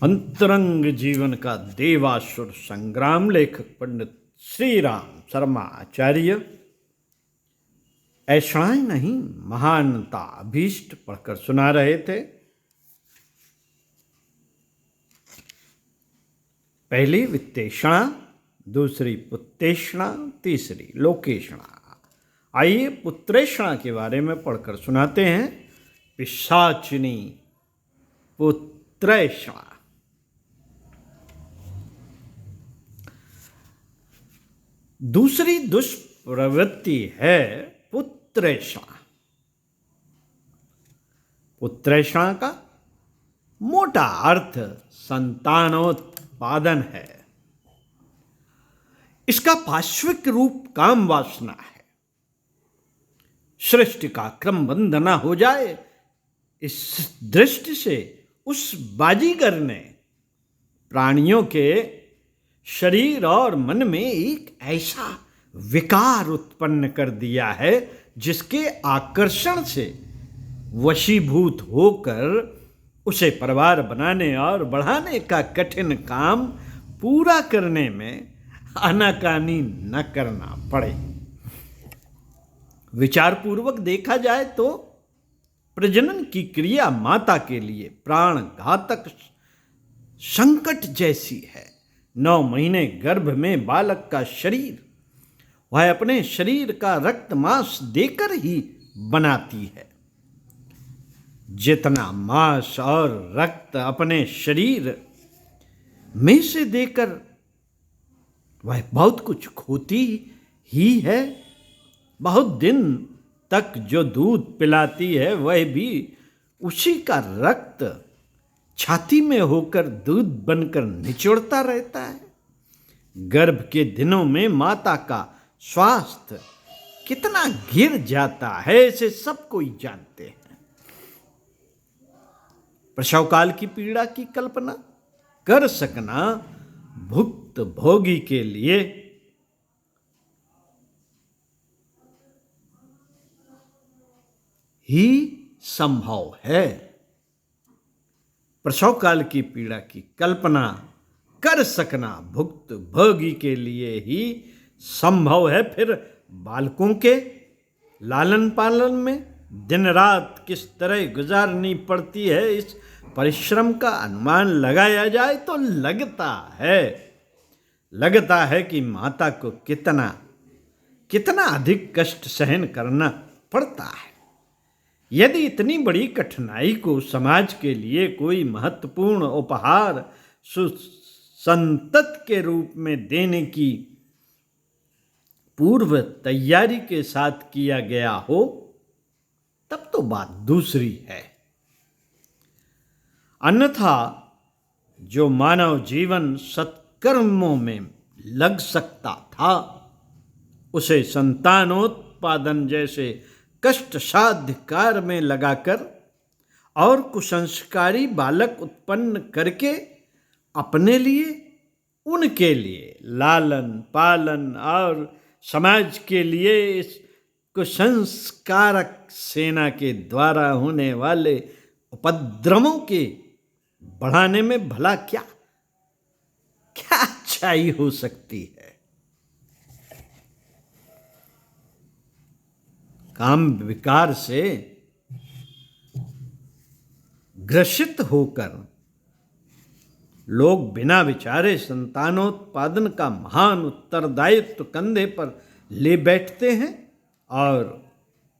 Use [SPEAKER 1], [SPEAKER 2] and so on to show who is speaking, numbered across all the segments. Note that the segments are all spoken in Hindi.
[SPEAKER 1] अंतरंग जीवन का देवासुर संग्राम लेखक पंडित श्री राम शर्मा आचार्य ऐषणाएं नहीं महानता अभीष्ट पढ़कर सुना रहे थे। पहली वित्तेषणा, दूसरी पुत्तेषणा, तीसरी लोकेषणा। आइए पुत्रेषणा के बारे में पढ़कर सुनाते हैं। पिशाचिनी पुत्रेषणा। दूसरी दुष्प्रवृत्ति है पुत्रेषणा। पुत्रेषणा का मोटा अर्थ संतानोत्पादन है। इसका पार्श्विक रूप काम वासना है। सृष्टि का क्रम बंद न हो जाए, इस दृष्टि से उस बाजीगर ने प्राणियों के शरीर और मन में एक ऐसा विकार उत्पन्न कर दिया है जिसके आकर्षण से वशीभूत होकर उसे परिवार बनाने और बढ़ाने का कठिन काम पूरा करने में आनाकानी न करना पड़े। विचारपूर्वक देखा जाए तो प्रजनन की क्रिया माता के लिए प्राण घातक संकट जैसी है। 9 महीने गर्भ में बालक का शरीर वह अपने शरीर का रक्त मांस देकर ही बनाती है। जितना मांस और रक्त अपने शरीर में से देकर वह बहुत कुछ खोती ही है। बहुत दिन तक जो दूध पिलाती है वह भी उसी का रक्त छाती में होकर दूध बनकर निचोड़ता रहता है। गर्भ के दिनों में माता का स्वास्थ्य कितना गिर जाता है इसे सब कोई जानते हैं। प्रसव काल की पीड़ा की कल्पना कर सकना भुक्त भोगी के लिए ही संभव है। प्रसव काल की पीड़ा की कल्पना कर सकना भुक्त भोगी के लिए ही संभव है। फिर बालकों के लालन पालन में दिन रात किस तरह गुजारनी पड़ती है, इस परिश्रम का अनुमान लगाया जाए तो लगता है कि माता को कितना अधिक कष्ट सहन करना पड़ता है। यदि इतनी बड़ी कठिनाई को समाज के लिए कोई महत्वपूर्ण उपहार सुसंतत के रूप में देने की पूर्व तैयारी के साथ किया गया हो तब तो बात दूसरी है। अन्यथा जो मानव जीवन सत्कर्मों में लग सकता था उसे संतानोत्पादन जैसे कष्ट साध्य कार्य में लगाकर और कुसंस्कारी बालक उत्पन्न करके अपने लिए, उनके लिए लालन पालन और समाज के लिए इस कुसंस्कारक सेना के द्वारा होने वाले उपद्रवों के बढ़ाने में भला क्या अच्छाई हो सकती है। काम विकार से ग्रसित होकर लोग बिना विचारे संतानोत्पादन का महान उत्तरदायित्व कंधे पर ले बैठते हैं और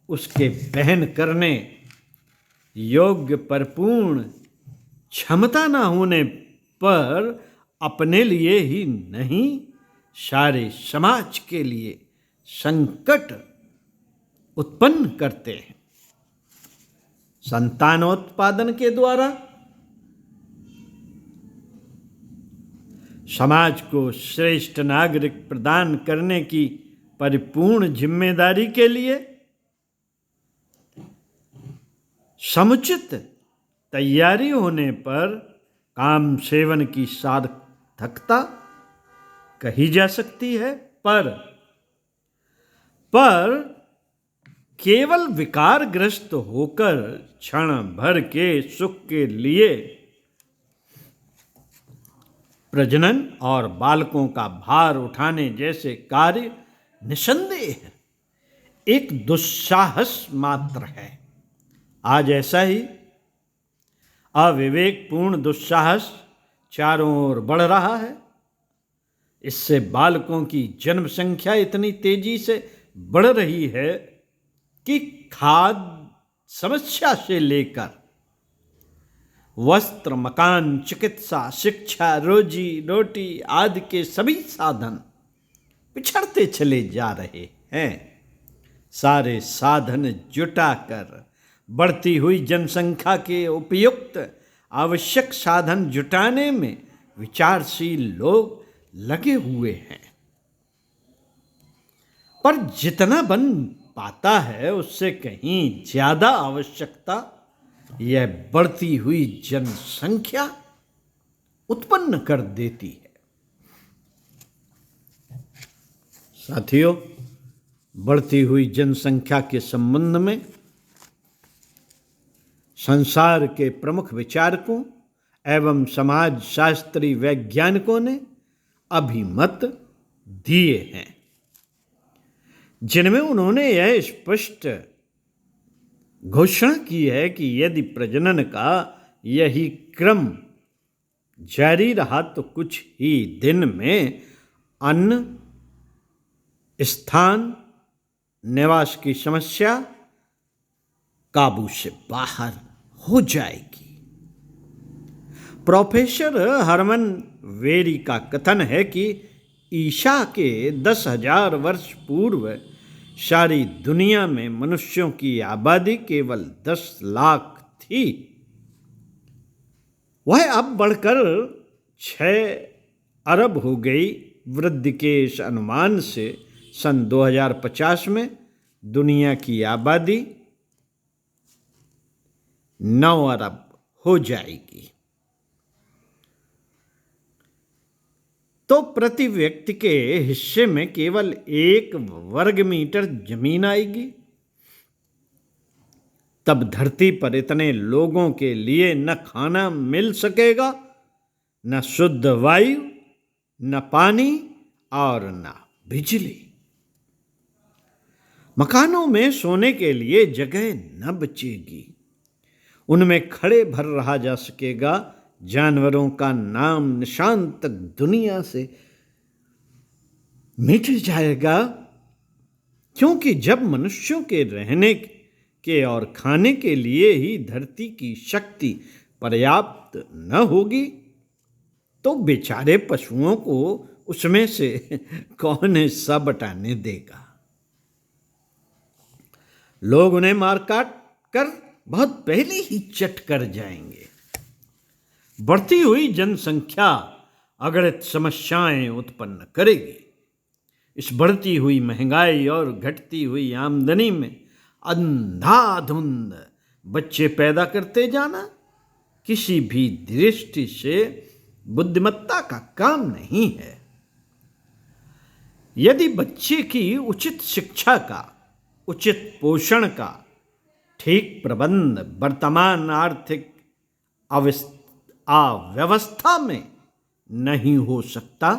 [SPEAKER 1] उसके वहन करने योग्य परिपूर्ण क्षमता न होने पर अपने लिए ही नहीं सारे समाज के लिए संकट उत्पन्न करते हैं। संतानोत्पादन के द्वारा समाज को श्रेष्ठ नागरिक प्रदान करने की परिपूर्ण जिम्मेदारी के लिए समुचित तैयारी होने पर काम सेवन की सार्थकता कही जा सकती है। पर केवल विकारग्रस्त होकर क्षण भर के सुख के लिए प्रजनन और बालकों का भार उठाने जैसे कार्य निसंदेह एक दुस्साहस मात्र है। आज ऐसा ही अविवेकपूर्ण दुस्साहस चारों ओर बढ़ रहा है। इससे बालकों की जन्म संख्या इतनी तेजी से बढ़ रही है कि खाद्य समस्या से लेकर वस्त्र, मकान, चिकित्सा, शिक्षा, रोजी रोटी आदि के सभी साधन पिछड़ते चले जा रहे हैं। सारे साधन जुटाकर बढ़ती हुई जनसंख्या के उपयुक्त आवश्यक साधन जुटाने में विचारशील लोग लगे हुए हैं, पर जितना बन पाता है उससे कहीं ज्यादा आवश्यकता यह बढ़ती हुई जनसंख्या उत्पन्न कर देती है। साथियों, बढ़ती हुई जनसंख्या के संबंध में संसार के प्रमुख विचारकों एवं समाज शास्त्री वैज्ञानिकों ने अभिमत दिए हैं, जिनमें उन्होंने यह स्पष्ट घोषणा की है कि यदि प्रजनन का यही क्रम जारी रहा तो कुछ ही दिन में अन्न, स्थान, निवास की समस्या काबू से बाहर हो जाएगी। प्रोफेसर हरमन वेरी का कथन है कि ईसा के 10,000 वर्ष पूर्व सारी दुनिया में मनुष्यों की आबादी केवल 10 लाख थी। वह अब बढ़कर 6 अरब हो गई। वृद्धि के इस अनुमान से सन 2050 में दुनिया की आबादी 9 अरब हो जाएगी। तो प्रति व्यक्ति के हिस्से में केवल 1 वर्ग मीटर जमीन आएगी। तब धरती पर इतने लोगों के लिए न खाना मिल सकेगा, न शुद्ध वायु, न पानी और न बिजली। मकानों में सोने के लिए जगह न बचेगी। उनमें खड़े भर रहा जा सकेगा। जानवरों का नाम निशान तक दुनिया से मिट जाएगा, क्योंकि जब मनुष्यों के रहने के और खाने के लिए ही धरती की शक्ति पर्याप्त न होगी तो बेचारे पशुओं को उसमें से कौन हिस्सा बटाने देगा। लोग उन्हें मार काट कर बहुत पहले ही चट कर जाएंगे। बढ़ती हुई जनसंख्या अगणित समस्याएं उत्पन्न करेगी। इस बढ़ती हुई महंगाई और घटती हुई आमदनी में अंधाधुंध बच्चे पैदा करते जाना किसी भी दृष्टि से बुद्धिमत्ता का काम नहीं है। यदि बच्चे की उचित शिक्षा का, उचित पोषण का ठीक प्रबंध वर्तमान आर्थिक अव्यवस्था में नहीं हो सकता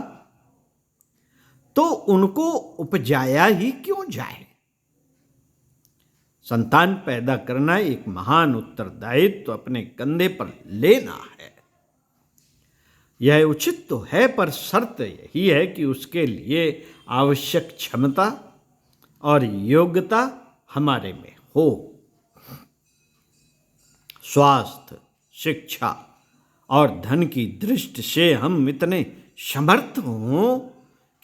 [SPEAKER 1] तो उनको उपजाया ही क्यों जाए। संतान पैदा करना एक महान उत्तरदायित्व तो अपने कंधे पर लेना है। यह उचित तो है, पर शर्त यही है कि उसके लिए आवश्यक क्षमता और योग्यता हमारे में हो। स्वास्थ्य, शिक्षा और धन की दृष्टि से हम इतने समर्थ हों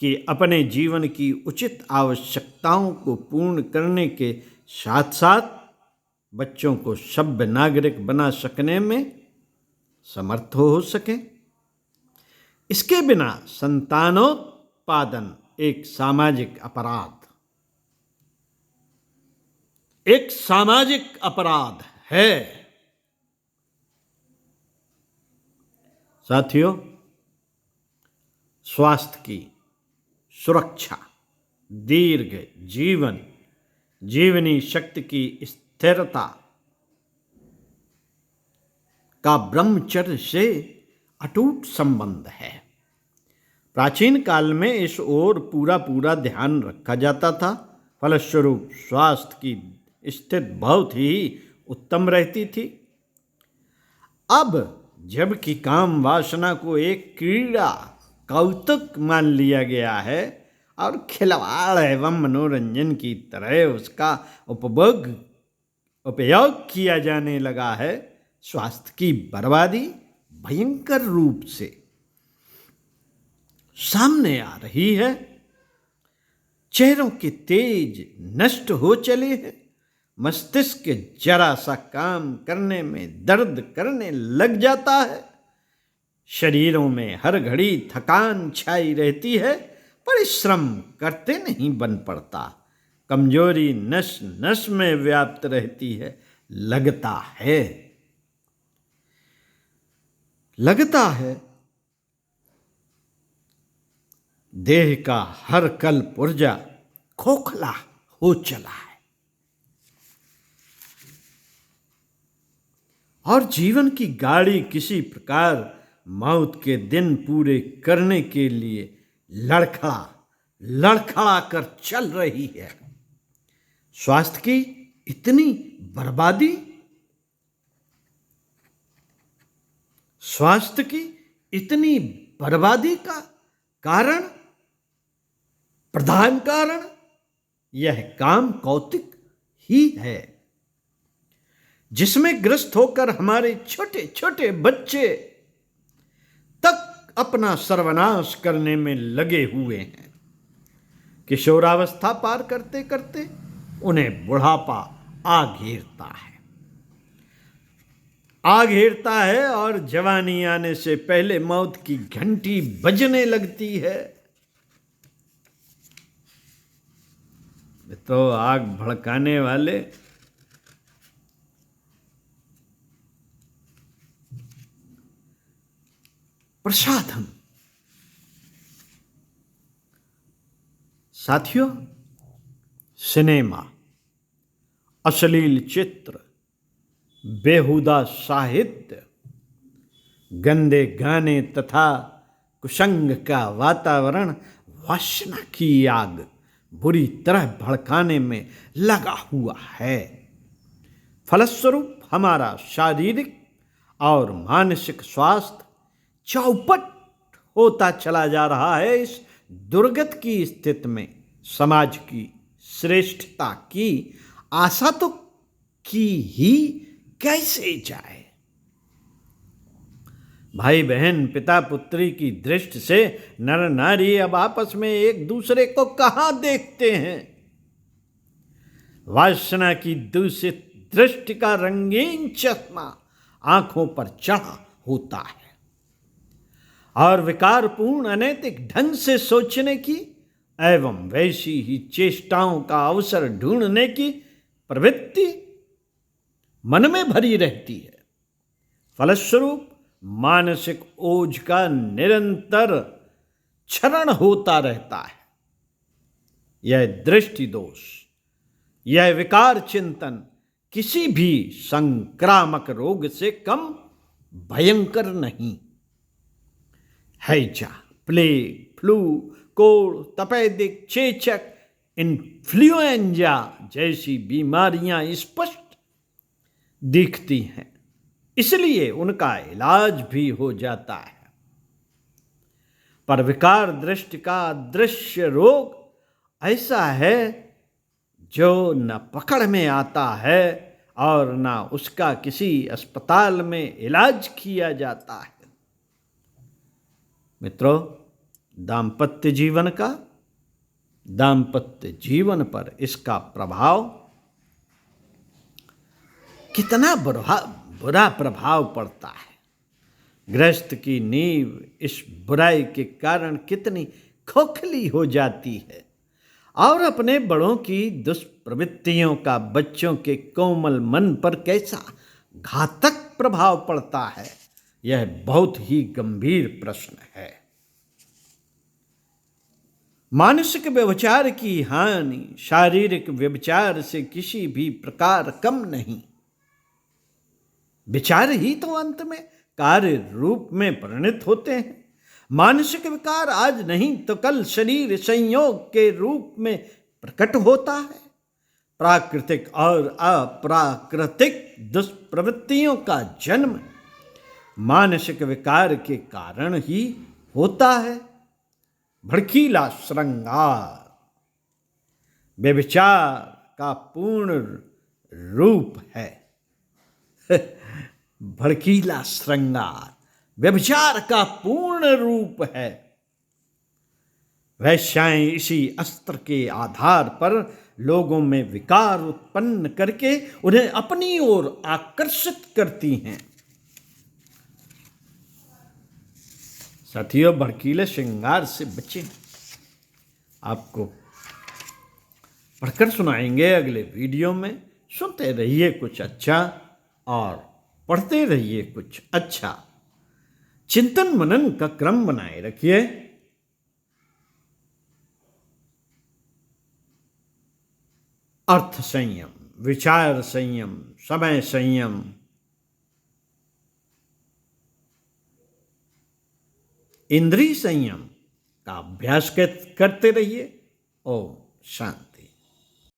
[SPEAKER 1] कि अपने जीवन की उचित आवश्यकताओं को पूर्ण करने के साथ साथ बच्चों को सभ्य नागरिक बना सकने में समर्थ हो सकें। इसके बिना संतानोत्पादन एक सामाजिक अपराध है। साथियों, स्वास्थ्य की सुरक्षा, दीर्घ जीवन, जीवनी शक्ति की स्थिरता का ब्रह्मचर्य से अटूट संबंध है। प्राचीन काल में इस ओर पूरा पूरा ध्यान रखा जाता था। फलस्वरूप स्वास्थ्य की स्थिति बहुत ही उत्तम रहती थी। अब जबकि काम वासना को एक क्रीड़ा कौतुक मान लिया गया है और खिलवाड़ एवं मनोरंजन की तरह उसका उपयोग किया जाने लगा है, स्वास्थ्य की बर्बादी भयंकर रूप से सामने आ रही है। चेहरों के तेज नष्ट हो चले हैं, मस्तिष्क के जरा सा काम करने में दर्द करने लग जाता है, शरीरों में हर घड़ी थकान छाई रहती है, परिश्रम करते नहीं बन पड़ता, कमजोरी नस नस में व्याप्त रहती है। लगता है देह का हर कल पुर्जा खोखला हो चला है और जीवन की गाड़ी किसी प्रकार मौत के दिन पूरे करने के लिए लड़खड़ा कर चल रही है। स्वास्थ्य की इतनी बर्बादी, स्वास्थ्य की इतनी बर्बादी का प्रधान कारण यह काम कौतुक ही है, जिसमें ग्रस्त होकर हमारे छोटे छोटे बच्चे तक अपना सर्वनाश करने में लगे हुए हैं। किशोरावस्था पार करते करते उन्हें बुढ़ापा आ घेरता है और जवानी आने से पहले मौत की घंटी बजने लगती है। तो आग भड़काने वाले प्रसाधन। साथियों, सिनेमा, अश्लील चित्र, बेहुदा साहित्य, गंदे गाने तथा कुसंग का वातावरण वासना की आग बुरी तरह भड़काने में लगा हुआ है। फलस्वरूप हमारा शारीरिक और मानसिक स्वास्थ्य चौपट होता चला जा रहा है। इस दुर्गत की स्थिति में समाज की श्रेष्ठता की आशा तो की ही कैसे जाए। भाई बहन, पिता पुत्री की दृष्टि से नर नारी अब आपस में एक दूसरे को कहाँ देखते हैं। वासना की दूषित दृष्टि का रंगीन चश्मा आंखों पर चढ़ा होता है और विकारपूर्ण अनैतिक ढंग से सोचने की एवं वैसी ही चेष्टाओं का अवसर ढूंढने की प्रवृत्ति मन में भरी रहती है। फलस्वरूप मानसिक ओझ का निरंतर क्षरण होता रहता है। यह दृष्टि दोष, यह विकार चिंतन किसी भी संक्रामक रोग से कम भयंकर नहीं। हैजा, प्लेग, फ्लू, कोड़, तपेदिक, चेचक, इन्फ्लुएंजा जैसी बीमारियां स्पष्ट दिखती हैं, इसलिए उनका इलाज भी हो जाता है। पर विकार दृष्टि का दृश्य रोग ऐसा है जो न पकड़ में आता है और न उसका किसी अस्पताल में इलाज किया जाता है। मित्रों, दाम्पत्य जीवन पर इसका प्रभाव कितना बुरा प्रभाव पड़ता है। गृहस्थ की नींव इस बुराई के कारण कितनी खोखली हो जाती है और अपने बड़ों की दुष्प्रवृत्तियों का बच्चों के कोमल मन पर कैसा घातक प्रभाव पड़ता है, यह बहुत ही गंभीर प्रश्न है। मानसिक व्यभिचार की हानि शारीरिक व्यभिचार से किसी भी प्रकार कम नहीं। विचार ही तो अंत में कार्य रूप में परिणत होते हैं मानसिक विकार आज नहीं तो कल शरीर संयोग के रूप में प्रकट होता है। प्राकृतिक और अप्राकृतिक दुष्प्रवृत्तियों का जन्म मानसिक विकार के कारण ही होता है। भड़कीला श्रृंगार व्यभिचार का पूर्ण रूप है। भड़कीला श्रृंगार व्यभिचार का पूर्ण रूप है। वैश्याएं इसी अस्त्र के आधार पर लोगों में विकार उत्पन्न करके उन्हें अपनी ओर आकर्षित करती हैं। साथियों, भड़कीले श्रृंगार से बचें। आपको पढ़कर सुनाएंगे अगले वीडियो में। सुनते रहिए कुछ अच्छा और पढ़ते रहिए कुछ अच्छा। चिंतन मनन का क्रम बनाए रखिए। अर्थ संयम, विचार संयम, समय संयम, इंद्रिय संयम का अभ्यास करते रहिए। ओम शांति।